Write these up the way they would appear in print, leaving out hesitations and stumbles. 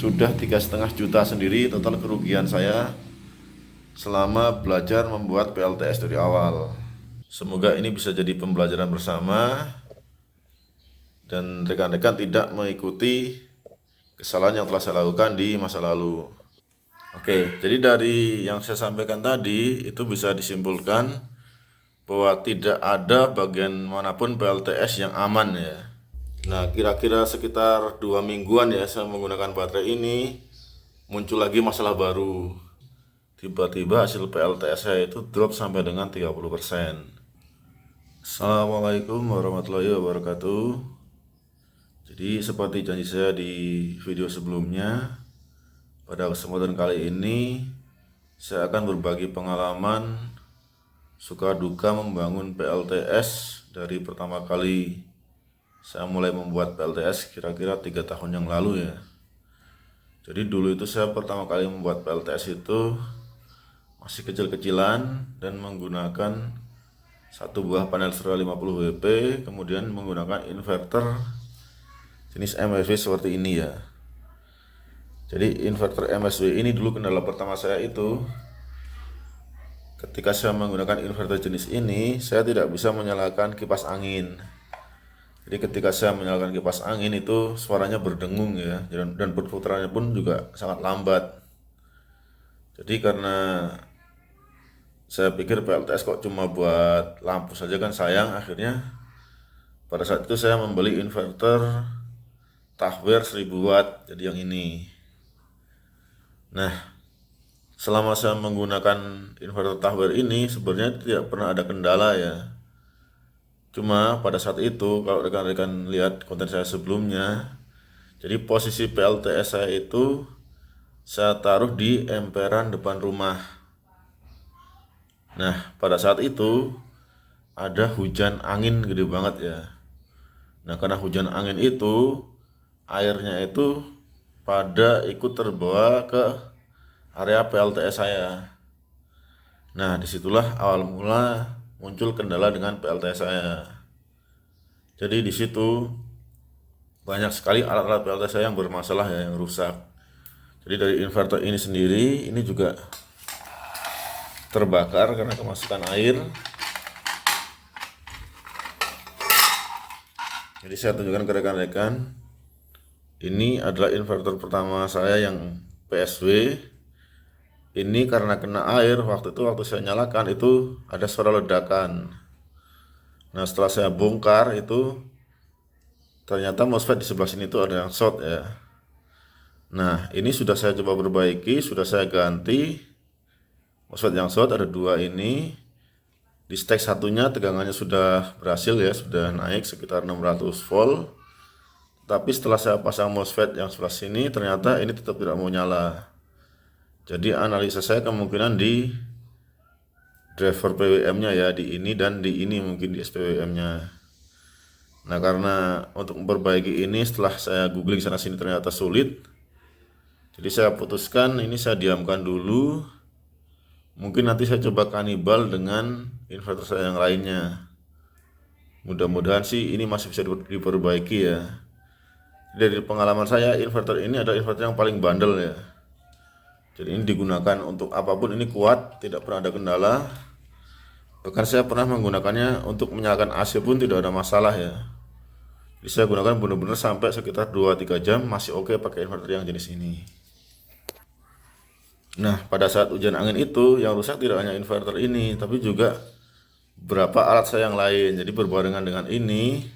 sudah 3,5 juta sendiri total kerugian saya selama belajar membuat PLTS dari awal. Semoga ini bisa jadi pembelajaran bersama dan rekan-rekan tidak mengikuti kesalahan yang telah saya lakukan di masa lalu. Oke, jadi dari yang saya sampaikan tadi itu bisa disimpulkan bahwa tidak ada bagian manapun PLTS yang aman ya. Nah, kira-kira sekitar 2 mingguan ya saya menggunakan baterai ini, muncul lagi masalah baru. Tiba-tiba hasil PLTS saya itu drop sampai dengan 30%. Assalamualaikum warahmatullahi wabarakatuh. Jadi seperti janji saya di video sebelumnya, pada kesempatan kali ini saya akan berbagi pengalaman suka duka membangun PLTS dari pertama kali saya mulai membuat PLTS kira-kira 3 tahun yang lalu ya. Jadi dulu itu saya pertama kali membuat PLTS itu masih kecil-kecilan dan menggunakan satu buah panel surya 50 WP, kemudian menggunakan inverter jenis MSW seperti ini ya. Jadi inverter MSW ini dulu kendala pertama saya itu, ketika saya menggunakan inverter jenis ini, saya tidak bisa menyalakan kipas angin. Jadi ketika saya menyalakan kipas angin itu suaranya berdengung ya, dan perputarannya pun juga sangat lambat. Jadi karena saya pikir PLTS kok cuma buat lampu saja kan sayang, akhirnya pada saat itu saya membeli inverter Tahwer 1000 watt, jadi yang ini. Nah, selama saya menggunakan inverter Tahwer ini sebenarnya tidak pernah ada kendala ya. Cuma pada saat itu kalau rekan-rekan lihat konten saya sebelumnya, jadi posisi PLTS saya itu saya taruh di emperan depan rumah. Nah, pada saat itu ada hujan angin gede banget ya. Nah, karena hujan angin itu airnya itu pada ikut terbawa ke area PLTS saya. Nah, disitulah awal mula muncul kendala dengan PLTS saya. Jadi di situ banyak sekali alat-alat PLTS saya yang bermasalah ya, yang rusak. Jadi dari inverter ini sendiri, ini juga terbakar karena kemasukan air. Jadi saya tunjukkan ke rekan-rekan. Ini adalah inverter pertama saya yang PSW. Ini karena kena air, waktu saya nyalakan itu ada suara ledakan. Nah, setelah saya bongkar itu ternyata MOSFET di sebelah sini itu ada yang short ya. Nah, ini sudah saya coba perbaiki, sudah saya ganti. MOSFET yang short ada 2 ini. Di stek satunya tegangannya sudah berhasil ya, sudah naik sekitar 600 volt. Tapi setelah saya pasang MOSFET yang sebelah sini, ternyata ini tetap tidak mau nyala. Jadi analisa saya kemungkinan di driver PWM-nya ya, di ini dan di ini mungkin di SPWM-nya. Nah, karena untuk memperbaiki ini setelah saya googling sana sini ternyata sulit. Jadi saya putuskan ini saya diamkan dulu. Mungkin nanti saya coba kanibal dengan inverter saya yang lainnya. Mudah-mudahan sih ini masih bisa diperbaiki ya. Dari pengalaman saya, inverter ini adalah inverter yang paling bandel ya. Jadi ini digunakan untuk apapun, ini kuat, tidak pernah ada kendala. Bahkan saya pernah menggunakannya untuk menyalakan AC pun tidak ada masalah ya. Jadi saya gunakan benar-benar sampai sekitar 2-3 jam masih oke pakai inverter yang jenis ini. Nah, pada saat hujan angin itu yang rusak tidak hanya inverter ini, tapi juga beberapa alat saya yang lain. Jadi berbarengan dengan ini,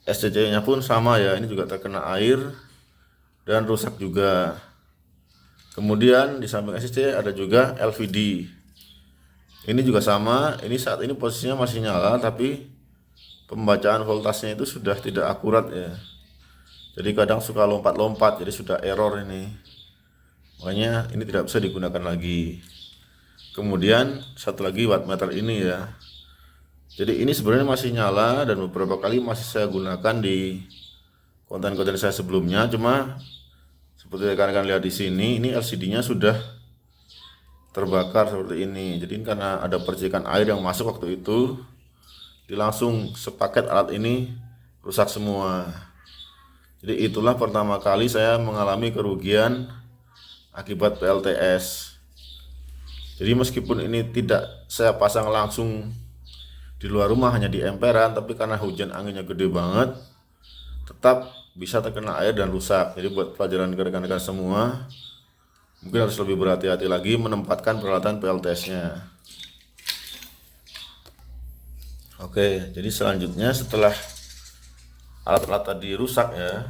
SCC-nya pun sama ya, ini juga terkena air dan rusak juga. Kemudian di samping SCC ada juga LVD. Ini juga sama, ini saat ini posisinya masih nyala tapi pembacaan voltasenya itu sudah tidak akurat ya. Jadi kadang suka lompat-lompat, jadi sudah error ini. Makanya ini tidak bisa digunakan lagi. Kemudian satu lagi wattmeter ini ya. Jadi ini sebenarnya masih nyala dan beberapa kali masih saya gunakan di konten-konten saya sebelumnya. Cuma seperti rekan-rekan lihat di sini, ini LCD-nya sudah terbakar seperti ini. Jadi karena ada percikan air yang masuk waktu itu, langsung sepaket alat ini rusak semua. Jadi itulah pertama kali saya mengalami kerugian akibat PLTS. Jadi meskipun ini tidak saya pasang langsung di luar rumah, hanya di emperan, tapi karena hujan anginnya gede banget, tetap bisa terkena air dan rusak. Jadi buat pelajaran ke rekan-rekan semua, mungkin harus lebih berhati-hati lagi menempatkan peralatan PLTS-nya. Oke, jadi selanjutnya setelah alat-alat tadi rusak ya,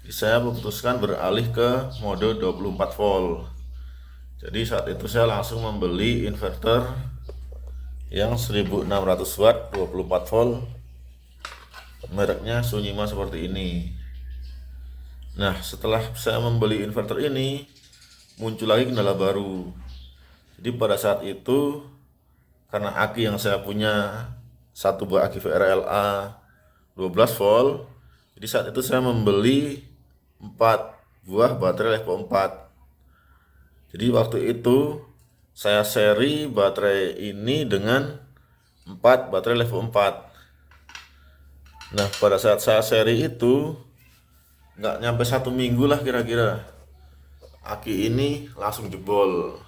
saya memutuskan beralih ke mode 24 volt. Jadi saat itu saya langsung membeli inverter yang 1600 watt 24 volt, mereknya Sunyima seperti ini. Nah, setelah saya membeli inverter ini, muncul lagi kendala baru. Jadi pada saat itu, karena aki yang saya punya satu buah aki VRLA 12 volt, jadi saat itu saya membeli 4 buah baterai Levo 4. Jadi waktu itu saya seri baterai ini dengan 4 baterai Levo 4. Nah, pada saat saya seri itu nggak nyampe 1 minggu lah kira-kira, aki ini langsung jebol.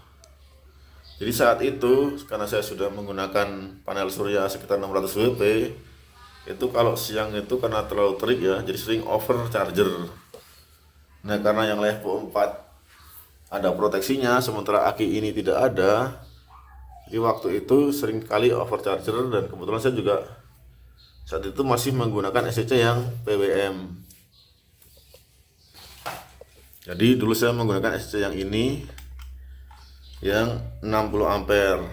Jadi saat itu karena saya sudah menggunakan panel surya sekitar 600 WP, itu kalau siang itu karena terlalu terik ya, jadi sering over charger. Nah, karena yang Levo 4 ada proteksinya, sementara aki ini tidak ada, jadi waktu itu sering kali over charger. Dan kebetulan saya juga saat itu masih menggunakan SCC yang PWM. Jadi dulu saya menggunakan SCC yang ini yang 60 ampere,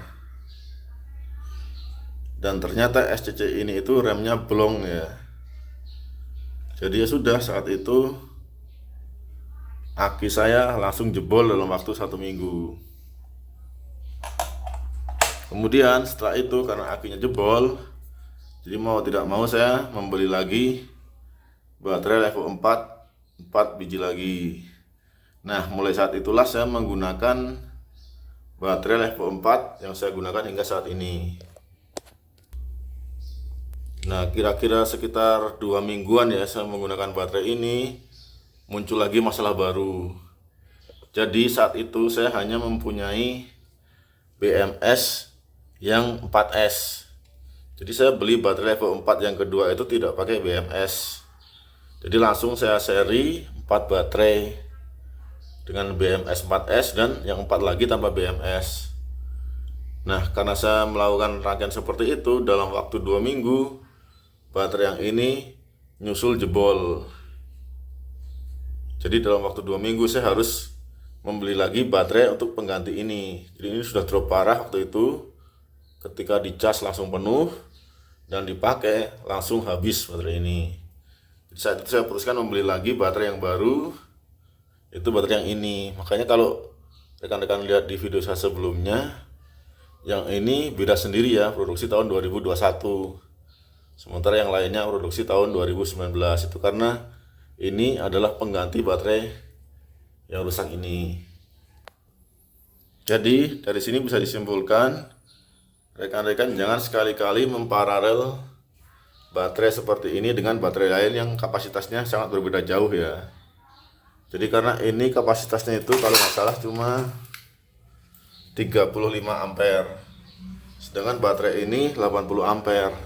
dan ternyata SCC ini itu remnya blong ya. Jadi ya sudah, saat itu aki saya langsung jebol dalam waktu 1 minggu. Kemudian setelah itu karena akinya jebol, jadi mau tidak mau saya membeli lagi baterai Levo 4 biji lagi. Nah, mulai saat itulah saya menggunakan baterai Levo 4 yang saya gunakan hingga saat ini. Nah, kira-kira sekitar 2 mingguan ya saya menggunakan baterai ini, muncul lagi masalah baru. Jadi saat itu saya hanya mempunyai BMS yang 4S. Jadi saya beli baterai Levo 4 yang kedua itu tidak pakai BMS. Jadi langsung saya seri 4 baterai dengan BMS 4S dan yang 4 lagi tanpa BMS. Nah, karena saya melakukan rangkaian seperti itu dalam waktu 2 minggu, baterai yang ini nyusul jebol. Jadi dalam waktu 2 minggu saya harus membeli lagi baterai untuk pengganti ini. Jadi ini sudah drop parah waktu itu. Ketika dicas langsung penuh dan dipakai langsung habis baterai ini. Jadi saat itu saya putuskan membeli lagi baterai yang baru, itu baterai yang ini. Makanya kalau rekan-rekan lihat di video saya sebelumnya, yang ini beda sendiri ya, produksi tahun 2021. Sementara yang lainnya produksi tahun 2019. Itu karena ini adalah pengganti baterai yang rusak ini. Jadi dari sini bisa disimpulkan, rekan-rekan jangan sekali-kali memparalel baterai seperti ini dengan baterai lain yang kapasitasnya sangat berbeda jauh ya. Jadi karena ini kapasitasnya itu kalau nggak salah cuma 35 ampere, sedangkan baterai ini 80 ampere.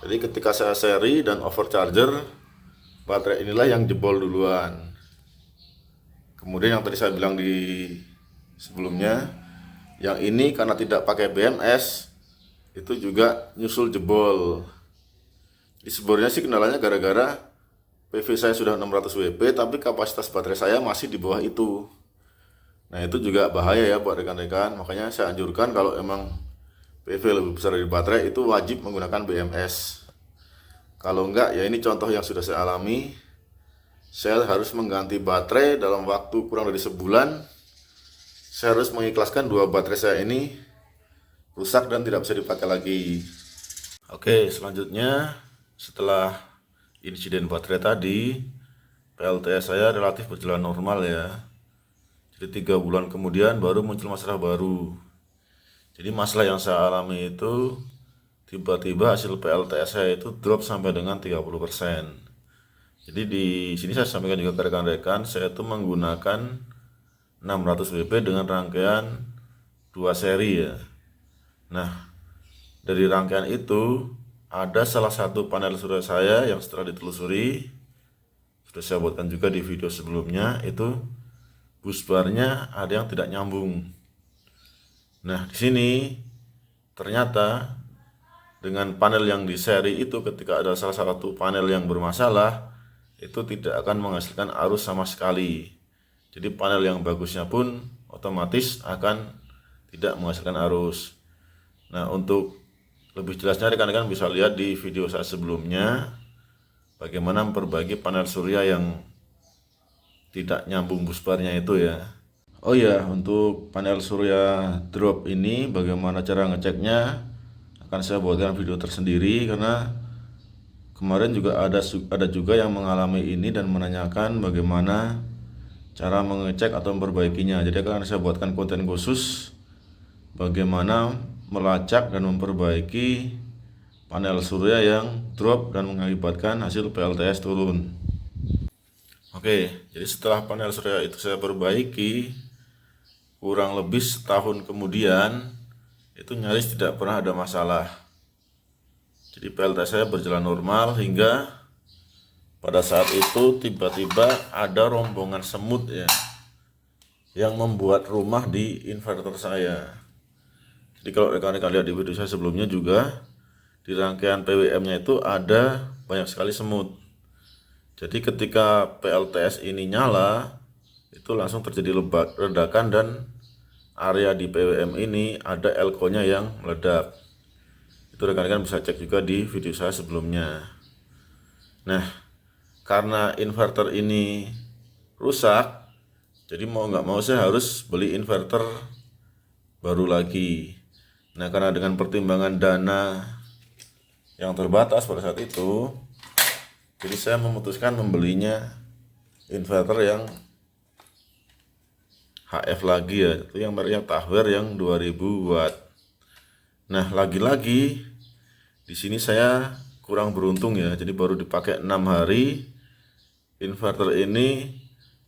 Jadi ketika saya seri dan overcharger, baterai inilah yang jebol duluan. Kemudian yang tadi saya bilang di sebelumnya, yang ini karena tidak pakai BMS, itu juga nyusul jebol. Jadi sebenarnya sih kendalanya gara-gara PV saya sudah 600 WP, tapi kapasitas baterai saya masih di bawah itu. Nah, itu juga bahaya ya buat rekan-rekan. Makanya saya anjurkan kalau emang PV lebih besar dari baterai, itu wajib menggunakan BMS. Kalau enggak, ya ini contoh yang sudah saya alami. Saya harus mengganti baterai dalam waktu kurang dari sebulan. Saya harus mengikhlaskan 2 baterai saya ini rusak dan tidak bisa dipakai lagi. Oke, selanjutnya setelah insiden baterai tadi, PLTS saya relatif berjalan normal ya. Jadi 3 bulan kemudian baru muncul masalah baru. Jadi masalah yang saya alami itu tiba-tiba hasil PLTS saya itu drop sampai dengan 30%. Jadi di sini saya sampaikan juga ke rekan-rekan, saya itu menggunakan 600 BP dengan rangkaian 2 seri ya. Nah, dari rangkaian itu ada salah satu panel surya saya yang setelah ditelusuri, sudah saya buatkan juga di video sebelumnya, itu busbarnya ada yang tidak nyambung. Nah, di sini ternyata dengan panel yang di seri itu, ketika ada salah satu panel yang bermasalah, itu tidak akan menghasilkan arus sama sekali. Jadi panel yang bagusnya pun otomatis akan tidak menghasilkan arus. Nah, untuk lebih jelasnya rekan-rekan bisa lihat di video saya sebelumnya, bagaimana memperbaiki panel surya yang tidak nyambung busbarnya itu ya. Oh ya, untuk panel surya drop ini bagaimana cara ngeceknya akan saya buatkan video tersendiri, karena kemarin juga ada juga yang mengalami ini dan menanyakan bagaimana cara mengecek atau memperbaikinya. Jadi akan saya buatkan konten khusus bagaimana melacak dan memperbaiki panel surya yang drop dan mengakibatkan hasil PLTS turun. Oke, jadi setelah panel surya itu saya perbaiki, kurang lebih setahun kemudian itu nyaris tidak pernah ada masalah. Jadi PLTS saya berjalan normal hingga pada saat itu tiba-tiba ada rombongan semut ya, yang membuat rumah di inverter saya. Jadi kalau rekan-rekan lihat di video saya sebelumnya juga, di rangkaian PWM-nya itu ada banyak sekali semut. Jadi ketika PLTS ini nyala, itu langsung terjadi ledakan dan area di PWM ini ada elko-nya yang meledak. Itu rekan-rekan bisa cek juga di video saya sebelumnya. Nah, karena inverter ini rusak, jadi mau nggak mau saya harus beli inverter baru lagi. Nah, karena dengan pertimbangan dana yang terbatas pada saat itu, jadi saya memutuskan membelinya inverter yang HF lagi ya, itu yang mereknya Tahwer yang 2000 watt. Nah, lagi-lagi di sini saya kurang beruntung ya. Jadi baru dipakai 6 hari inverter ini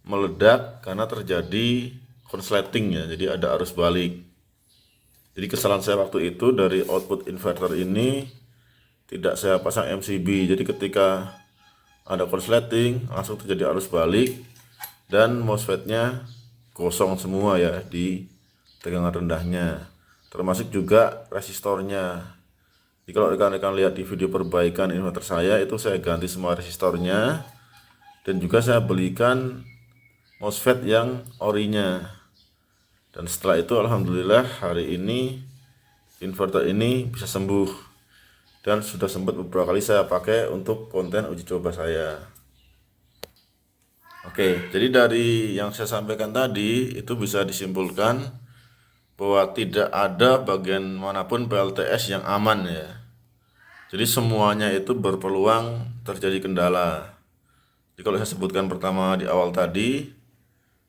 meledak karena terjadi konsleting ya. Jadi ada arus balik. Jadi kesalahan saya waktu itu dari output inverter ini tidak saya pasang MCB. Jadi ketika ada konsleting langsung terjadi arus balik dan MOSFET-nya kosong semua ya di tegangan rendahnya, termasuk juga resistornya. Jadi kalau rekan-rekan lihat di video perbaikan inverter saya, itu saya ganti semua resistornya dan juga saya belikan MOSFET yang orinya. Dan setelah itu alhamdulillah hari ini inverter ini bisa sembuh dan sudah sempat beberapa kali saya pakai untuk konten uji coba saya. Oke, jadi dari yang saya sampaikan tadi itu bisa disimpulkan bahwa tidak ada bagian manapun PLTS yang aman ya. Jadi semuanya itu berpeluang terjadi kendala. Jadi kalau saya sebutkan pertama di awal tadi,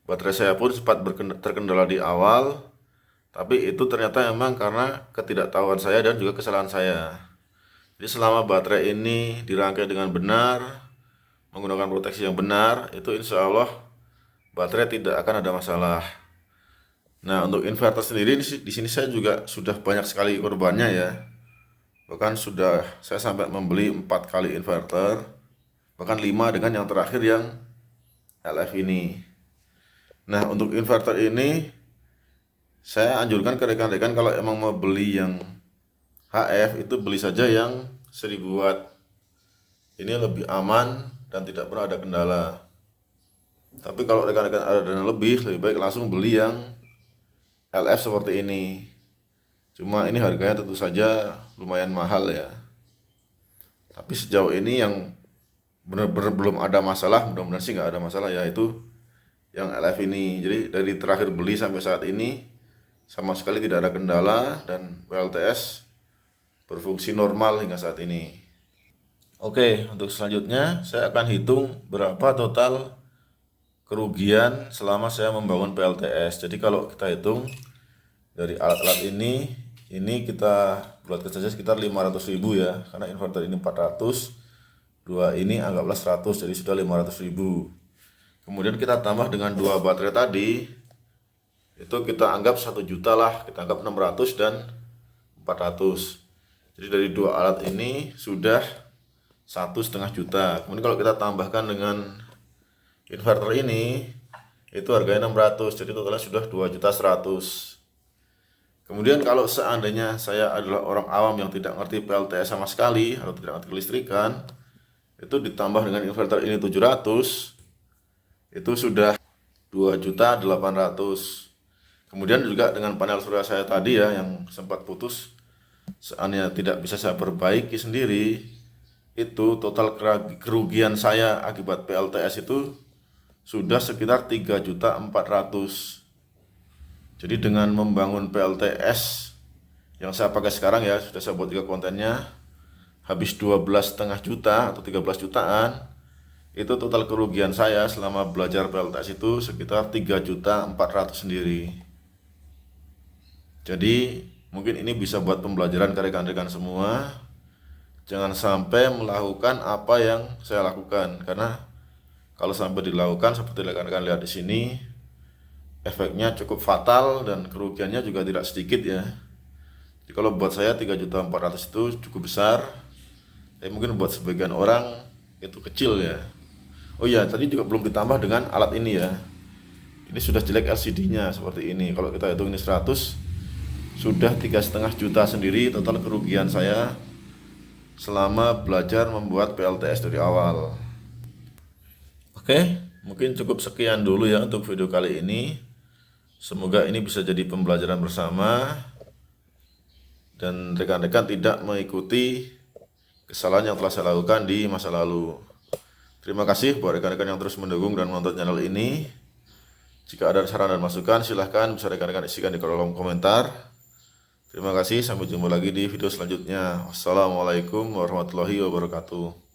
baterai saya pun sempat terkendala di awal, tapi itu ternyata memang karena ketidaktahuan saya dan juga kesalahan saya. Jadi selama baterai ini dirangkai dengan benar, menggunakan proteksi yang benar, itu insya Allah baterai tidak akan ada masalah. Nah, untuk inverter sendiri di sini saya juga sudah banyak sekali korbannya ya. Bahkan sudah saya sampai membeli 4 kali inverter, bahkan 5 dengan yang terakhir yang LF ini. Nah, untuk inverter ini saya anjurkan ke rekan-rekan kalau emang mau beli yang HF itu beli saja yang 1000 watt. Ini lebih aman dan tidak pernah ada kendala. Tapi kalau rekan-rekan ada dana lebih baik langsung beli yang LF seperti ini. Cuma ini harganya tentu saja lumayan mahal ya. Tapi sejauh ini yang benar-benar belum ada masalah, mudah-mudahan sih nggak ada masalah, yaitu yang LF ini. Jadi dari terakhir beli sampai saat ini sama sekali tidak ada kendala dan PLTS berfungsi normal hingga saat ini. Oke, untuk selanjutnya saya akan hitung berapa total kerugian selama saya membangun PLTS. Jadi kalau kita hitung dari alat-alat ini kita bulatkan saja sekitar 500.000 ya, karena inverter ini 400, Dua ini anggaplah 100, jadi sudah 500.000. Kemudian kita tambah dengan dua baterai tadi, itu kita anggap 1 juta lah, kita anggap 600 dan 400. Jadi dari dua alat ini sudah 1,5 juta. Kemudian kalau kita tambahkan dengan inverter ini, itu harganya 600, jadi totalnya sudah 2.100.000. Kemudian kalau seandainya saya adalah orang awam yang tidak ngerti PLTS sama sekali atau tidak ngerti kelistrikan, itu ditambah dengan inverter ini 700, itu sudah 2.800.000. Kemudian juga dengan panel surya saya tadi ya yang sempat putus, seandainya tidak bisa saya perbaiki sendiri, itu total kerugian saya akibat PLTS itu sudah sekitar 3.400.000. Jadi dengan membangun PLTS yang saya pakai sekarang ya, sudah saya buat juga kontennya, habis 12,5 juta atau 13 jutaan, itu total kerugian saya selama belajar PLTS itu sekitar 3.400.000 sendiri. Jadi mungkin ini bisa buat pembelajaran ke rekan-rekan semua. Jangan sampai melakukan apa yang saya lakukan, karena kalau sampai dilakukan seperti rekan-rekan lihat di sini, efeknya cukup fatal dan kerugiannya juga tidak sedikit ya. Jadi kalau buat saya 3.400.000 itu cukup besar, tapi mungkin buat sebagian orang itu kecil ya. Oh iya, tadi juga belum ditambah dengan alat ini ya. Ini sudah jelek LCD-nya seperti ini. Kalau kita hitung ini 100, sudah 3,5 juta sendiri total kerugian saya selama belajar membuat PLTS dari awal. Oke, mungkin cukup sekian dulu ya untuk video kali ini. Semoga ini bisa jadi pembelajaran bersama dan rekan-rekan tidak mengikuti kesalahan yang telah saya lakukan di masa lalu. Terima kasih buat rekan-rekan yang terus mendukung dan menonton channel ini. Jika ada saran dan masukan, silahkan bisa rekan-rekan isikan di kolom komentar. Terima kasih, sampai jumpa lagi di video selanjutnya. Wassalamualaikum warahmatullahi wabarakatuh.